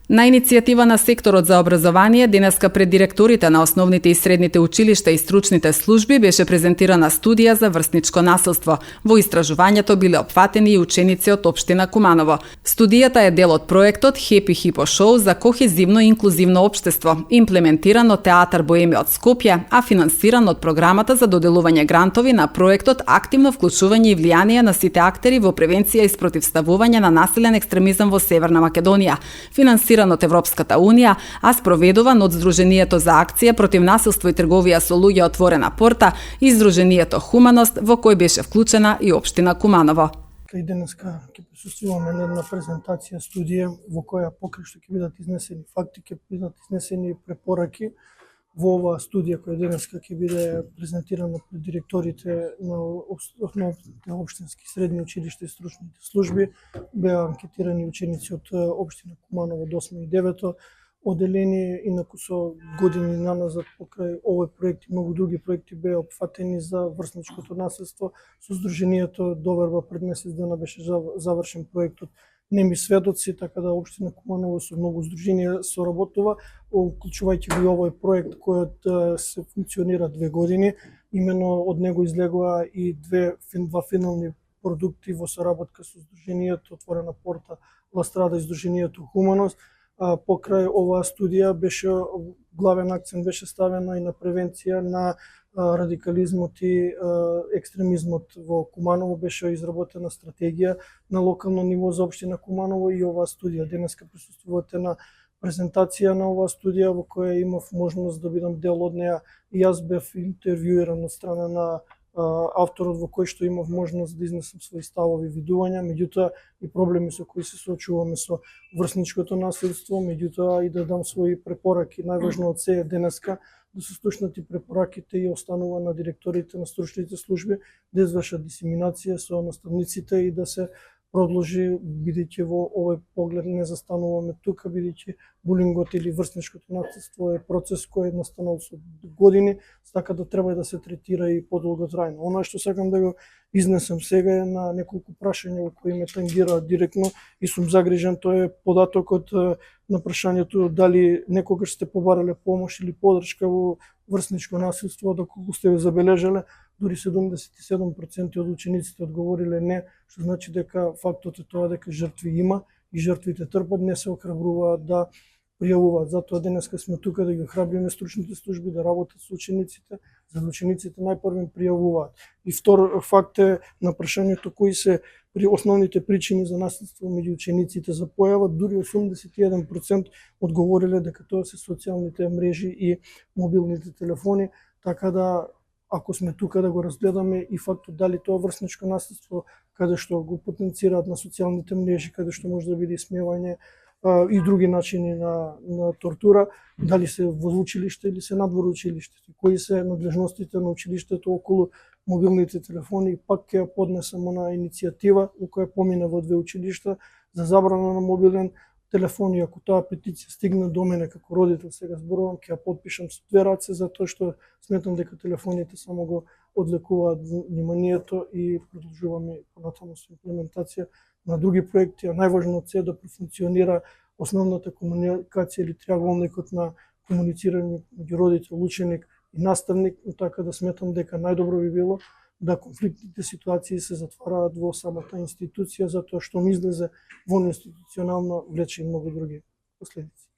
На иницијатива на секторот за образование, денеска пред директорите на основните и средните училишта и стручните служби беше презентирана студија за врсничко насилство. Во истражувањето биле опфатени и ученици од општина Куманово. Студијата е дел од проектот Happy Hippo Show за кохезивно и инклузивно општество, имплементиран од Театар Боеми од Скопје, а финансиран од програмата за доделување грантови на проектот Активно вклучување и влијание на сите актери во превенција и спротивставување на насилен екстремизам во Северна Македонија. Финансиран од Европската Унија, а спроведуван од Сдруженијето за акција против насилство и трговија со луѓе Отворена порта и Сдруженијето Хуманост, во кој беше вклучена и општина Куманово. И денеска ќе присуствуваме на една презентација студија во која покрај што ќе бидат изнесени факти, ќе бидат изнесени препораки. Во оваа студија која денеска ќе биде презентирана пред директорите на основните општински средни училишта и стручните служби, беа анкетирани ученици од општина Куманово до 8 и 9 одделение, инаку со години наназад покрај овој проект и многу други проекти беа опфатени за врсничкото насилство. Со Сдруженијето доверба пред месец дена беше завршен проектот Неми сведоци, така да општина Куманово со многу здруженија соработува, вклучувајќи го овој проект кој се функционира 2 години. Имено од него излегува и два финални продукти во соработка со Сдруженијето Отворена порта, Ластрада и Сдруженијето Хуманост. Покрај оваа студија беше главен акцент беше ставена и на превенција на радикализмот и екстремизмот во Куманово. Беше изработена стратегија на локално ниво за општина Куманово и оваа студија. Денеска присуствувате на презентација на оваа студија во која имав можност да бидам дел од неа и јас бев интервјуиран од страна на авторот во кој што имав можност да изнесам своји ставови и видувања, меѓутоа и проблеми со кои се соочуваме со врсничкото насилство, меѓутоа и да дам своји препораки. Најважно од се е денеска да се слушнати препораките и останува на директорите на стручните служби да извршат дисеминација со наставниците и да се продолжи, бидејќи во овој поглед не застануваме тука, бидејќи булингот или врсничкото насилство е процес кој е настанал со години, така да треба да се третира и подолготрајно. Она што сакам да го изнесам сега е на неколку прашања во кои ме тангираат директно и сум загрижен, тоа е податокот на прашањето дали некогаш сте побарале помош или подршка во врсничко насилство, доколку сте го забележале. Дури 77% од учениците одговориле не, што значи дека фактот е тоа дека жртви има и жртвите трпат, не се охрабруваат да пријавуваат. Затоа денеска сме тука да ги охрабриме стручните служби да работат со учениците, за да учениците најпрвен пријавуваат. И втор факт е на прашањето кои се при основните причини за насилство меѓу учениците за појава, дури 81% одговориле дека тоа се социјалните мрежи и мобилните телефони, така да ако сме тука да го разгледаме и фактот дали тоа врсничко насилство каде што го потенцираат на социјалните мрежи, каде што може да биде исмевање и други начини на тортура, дали се во училиште или се надвор училиштето, кои се надлежностите на училиштето околу мобилните телефони. Пак ќе поднесам на иницијатива во која помина во 2 училишта за забрана на мобилен телефон, и ако таа петиција стигне до мене како родител, сега зборувам, ќе ја потпишам со 2 раце, затоа што сметам дека телефоните само го одлекуваат вниманието и продолжуваме понатаму со имплементација на други проекти, а најважно е да профункционира основната комуникација или триаголникот на комуницирање меѓу родител, ученик и наставник, така да сметам дека најдобро би било да конфликтните ситуации се затвараат во самата институција, затоа што ми излезе во институционално влече и многу други последици.